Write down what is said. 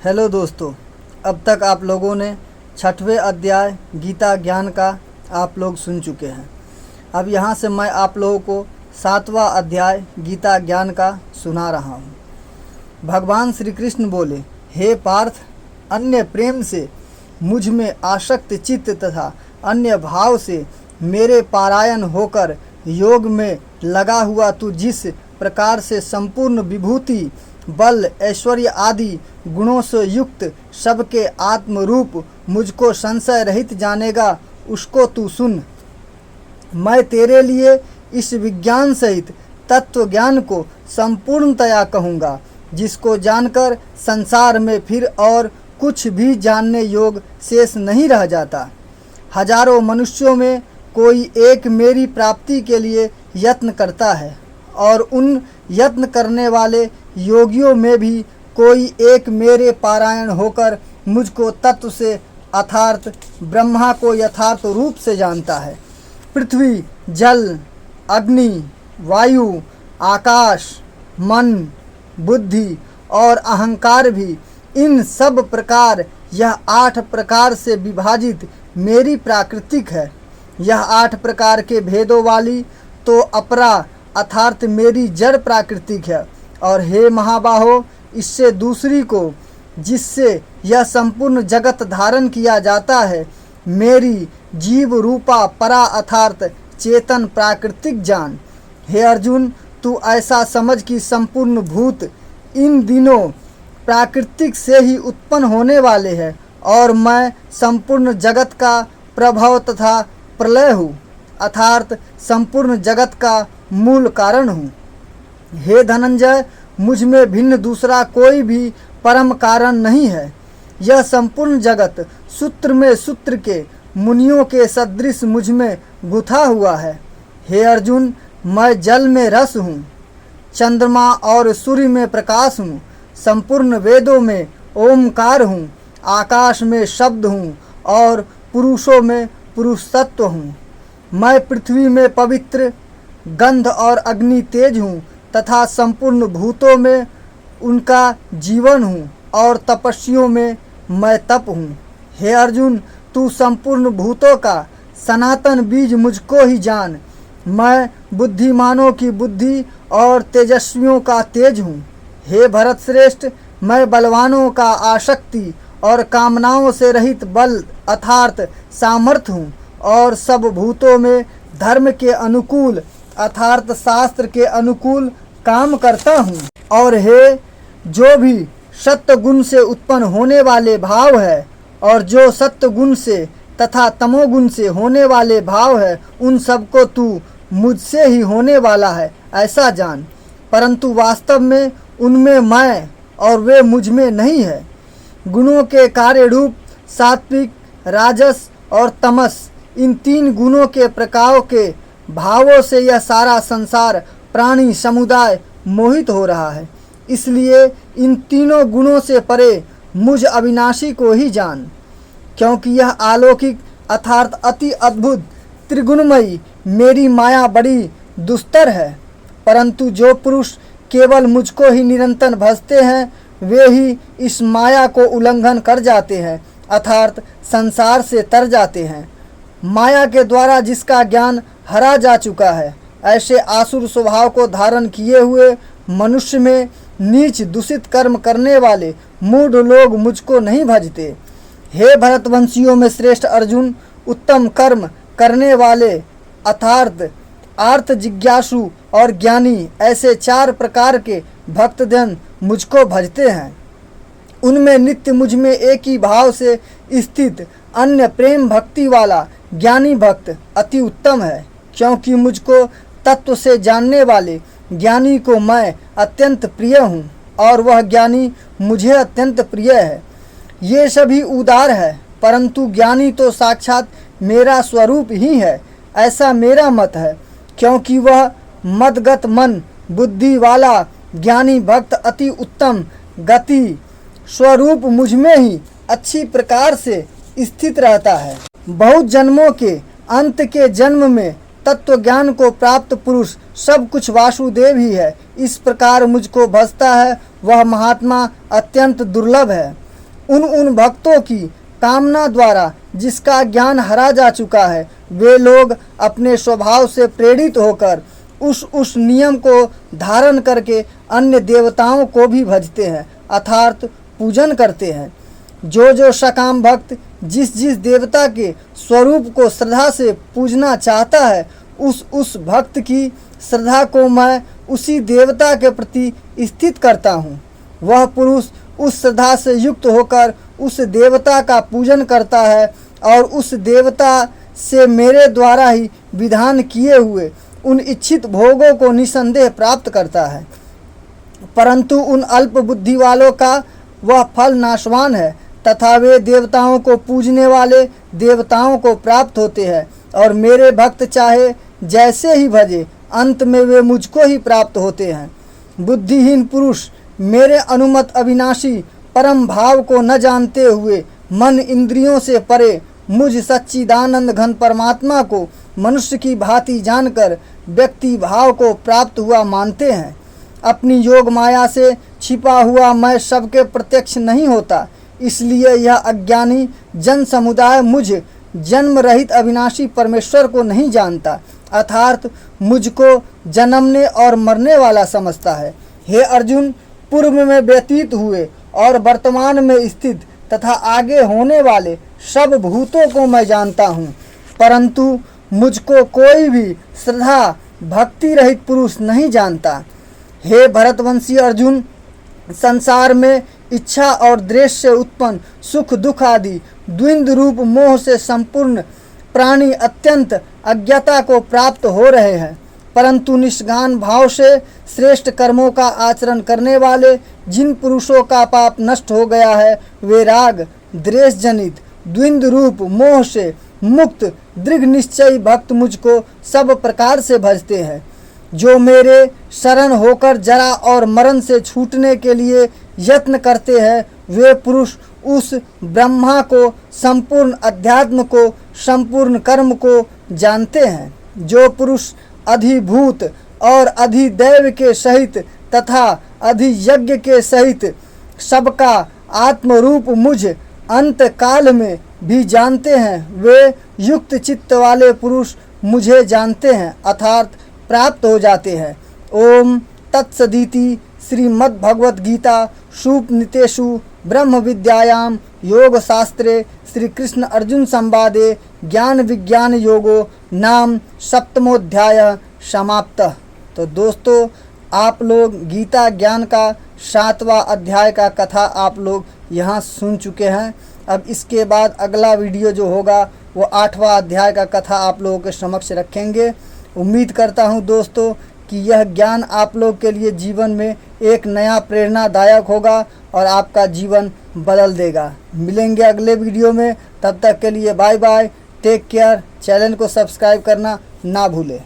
Hello दोस्तों, अब तक आप लोगों ने 6वें अध्याय गीता ज्ञान का आप लोग सुन चुके हैं। अब यहाँ से मैं आप लोगों को 7वां अध्याय गीता ज्ञान का सुना रहा हूँ। भगवान श्री कृष्ण बोले, हे पार्थ, अन्य प्रेम से मुझ में आसक्त चित्त तथा अन्य भाव से मेरे पारायण होकर योग में लगा हुआ तू जिस प्रकार से संपूर्ण विभूति, बल, ऐश्वर्य आदि गुणों से युक्त सबके आत्म रूप मुझको संशय रहित जानेगा, उसको तू सुन। मैं तेरे लिए इस विज्ञान सहित तत्व ज्ञान को संपूर्णतया कहूँगा, जिसको जानकर संसार में फिर और कुछ भी जानने योग शेष नहीं रह जाता। हजारों मनुष्यों में कोई एक मेरी प्राप्ति के लिए यत्न करता है, और उन यत्न करने वाले योगियों में भी कोई एक मेरे पारायण होकर मुझको तत्व से अर्थात ब्रह्मा को यथार्थ रूप से जानता है। पृथ्वी, जल, अग्नि, वायु, आकाश, मन, बुद्धि और अहंकार भी, इन सब प्रकार यह 8 प्रकार से विभाजित मेरी प्राकृतिक है। यह 8 प्रकार के भेदों वाली तो अपरा अर्थात मेरी जड़ प्राकृतिक है। और हे महाबाहो, इससे दूसरी को, जिससे यह संपूर्ण जगत धारण किया जाता है, मेरी जीव रूपा परा अर्थात चेतन प्राकृतिक जान। हे अर्जुन, तू ऐसा समझ कि संपूर्ण भूत इन दिनों प्राकृतिक से ही उत्पन्न होने वाले हैं, और मैं संपूर्ण जगत का प्रभव तथा प्रलय हूँ, अर्थात संपूर्ण जगत का मूल कारण हूँ। हे धनंजय, मुझ में भिन्न दूसरा कोई भी परम कारण नहीं है। यह संपूर्ण जगत सूत्र में सूत्र के मुनियों के सदृश मुझ में गुथा हुआ है। हे अर्जुन, मैं जल में रस हूँ, चंद्रमा और सूर्य में प्रकाश हूँ, संपूर्ण वेदों में ओमकार हूँ, आकाश में शब्द हूँ और पुरुषों में पुरुष तत्व हूँ। मैं पृथ्वी में पवित्र गंध और अग्नि तेज हूँ तथा संपूर्ण भूतों में उनका जीवन हूँ, और तपस्वियों में मैं तप हूँ। हे अर्जुन, तू संपूर्ण भूतों का सनातन बीज मुझको ही जान। मैं बुद्धिमानों की बुद्धि और तेजस्वियों का तेज हूँ। हे भरत श्रेष्ठ, मैं बलवानों का आसक्ति और कामनाओं से रहित बल अर्थात सामर्थ्य हूँ, और सब भूतों में धर्म के अनुकूल अर्थात शास्त्र के अनुकूल काम करता हूँ। और हे, जो भी सत्य गुण से उत्पन्न होने वाले भाव है, और जो सत्य गुण से तथा तमोगुण से होने वाले भाव है, उन सबको तू मुझसे ही होने वाला है ऐसा जान। परंतु वास्तव में उनमें मैं और वे मुझ में नहीं है। गुणों के कार्य रूप सात्विक, राजस और तमस, इन 3 गुणों के प्रकारों के भावों से यह सारा संसार प्राणी समुदाय मोहित हो रहा है। इसलिए इन तीनों गुणों से परे मुझ अविनाशी को ही जान, क्योंकि यह अलौकिक अर्थात अति अद्भुत त्रिगुणमयी मेरी माया बड़ी दुस्तर है। परंतु जो पुरुष केवल मुझको ही निरंतर भजते हैं, वे ही इस माया को उल्लंघन कर जाते हैं अर्थात संसार से तर जाते हैं। माया के द्वारा जिसका ज्ञान हरा जा चुका है, ऐसे आसुर स्वभाव को धारण किए हुए मनुष्य में नीच दूषित कर्म करने वाले मूढ़ लोग मुझको नहीं भजते। हे भरतवंशियों में श्रेष्ठ अर्जुन, उत्तम कर्म करने वाले अर्थात आर्थ जिज्ञासु और ज्ञानी, ऐसे 4 प्रकार के भक्तजन मुझको भजते हैं। उनमें नित्य मुझ में एक ही भाव से स्थित अन्य प्रेम भक्ति वाला ज्ञानी भक्त अति उत्तम है, क्योंकि मुझको तत्व से जानने वाले ज्ञानी को मैं अत्यंत प्रिय हूँ, और वह ज्ञानी मुझे अत्यंत प्रिय है। ये सभी उदार है, परंतु ज्ञानी तो साक्षात मेरा स्वरूप ही है, ऐसा मेरा मत है। क्योंकि वह मदगत मन बुद्धि वाला ज्ञानी भक्त अति उत्तम गति स्वरूप मुझ में ही अच्छी प्रकार से स्थित रहता है। बहुत जन्मों के अंत के जन्म में तत्व ज्ञान को प्राप्त पुरुष सब कुछ वासुदेव ही है। इस प्रकार मुझको भजता है, वह महात्मा अत्यंत दुर्लभ है। उन भक्तों की कामना द्वारा जिसका ज्ञान हरा जा चुका है, वे लोग अपने स्वभाव से प्रेरित होकर उस नियम को धारण करके अन्य देवताओं को भी भजते हैं अर्थात पूजन करते हैं। जो सकाम भक्त जिस देवता के स्वरूप को श्रद्धा से पूजना चाहता है, उस भक्त की श्रद्धा को मैं उसी देवता के प्रति स्थित करता हूँ। वह पुरुष उस श्रद्धा से युक्त होकर उस देवता का पूजन करता है और उस देवता से मेरे द्वारा ही विधान किए हुए उन इच्छित भोगों को निसंदेह प्राप्त करता है। परंतु उन अल्प बुद्धि वालों का वह फल नाशवान है तथा वे देवताओं को पूजने वाले देवताओं को प्राप्त होते हैं और मेरे भक्त चाहे जैसे ही भजे अंत में वे मुझको ही प्राप्त होते हैं। बुद्धिहीन पुरुष मेरे अनुमत अविनाशी परम भाव को न जानते हुए मन इंद्रियों से परे मुझ सच्चिदानंद घन परमात्मा को मनुष्य की भांति जानकर व्यक्ति भाव को प्राप्त हुआ मानते हैं। अपनी योग माया से छिपा हुआ मैं सबके प्रत्यक्ष नहीं होता, इसलिए यह अज्ञानी जन समुदाय मुझ जन्म रहित अविनाशी परमेश्वर को नहीं जानता अर्थात मुझको जन्मने और मरने वाला समझता है। हे अर्जुन, पूर्व में व्यतीत हुए और वर्तमान में स्थित तथा आगे होने वाले सब भूतों को मैं जानता हूँ, परंतु मुझको कोई भी श्रद्धा भक्ति रहित पुरुष नहीं जानता। हे भरतवंशी अर्जुन, संसार में इच्छा और द्वेष से उत्पन्न सुख दुख आदि द्वंद्व रूप मोह से संपूर्ण प्राणी अत्यंत अज्ञता को प्राप्त हो रहे हैं, परंतु निष्काम भाव से श्रेष्ठ कर्मों का आचरण करने वाले जिन पुरुषों का पाप नष्ट हो गया है, वे राग द्वेष जनित द्वंद्व रूप मोह से मुक्त दृढ़ निश्चयी भक्त मुझको सब प्रकार से भजते हैं। जो मेरे शरण होकर जरा और मरण से छूटने के लिए यत्न करते हैं, वे पुरुष उस ब्रह्मा को, संपूर्ण अध्यात्म को, संपूर्ण कर्म को जानते हैं। जो पुरुष अधिभूत और अधिदैव के सहित तथा अधियज्ञ के सहित सबका आत्मरूप मुझ अंत काल में भी जानते हैं, वे युक्त चित्त वाले पुरुष मुझे जानते हैं अर्थात प्राप्त हो जाते हैं। ओम तत्सदिति श्रीमद्भगवद गीता सूपनिषु ब्रह्म विद्यायाम योग शास्त्रे श्री कृष्ण अर्जुन संवादे ज्ञान विज्ञान योगो नाम सप्तमोध्याय समाप्त। तो दोस्तों, आप लोग गीता ज्ञान का 7वां अध्याय का कथा आप लोग यहाँ सुन चुके हैं। अब इसके बाद अगला वीडियो जो होगा वो 8वां अध्याय का कथा आप लोगों के समक्ष रखेंगे। उम्मीद करता हूँ दोस्तों कि यह ज्ञान आप लोग के लिए जीवन में एक नया प्रेरणादायक होगा और आपका जीवन बदल देगा। मिलेंगे अगले वीडियो में, तब तक के लिए bye bye, take care. Channel को सब्सक्राइब करना ना भूलें।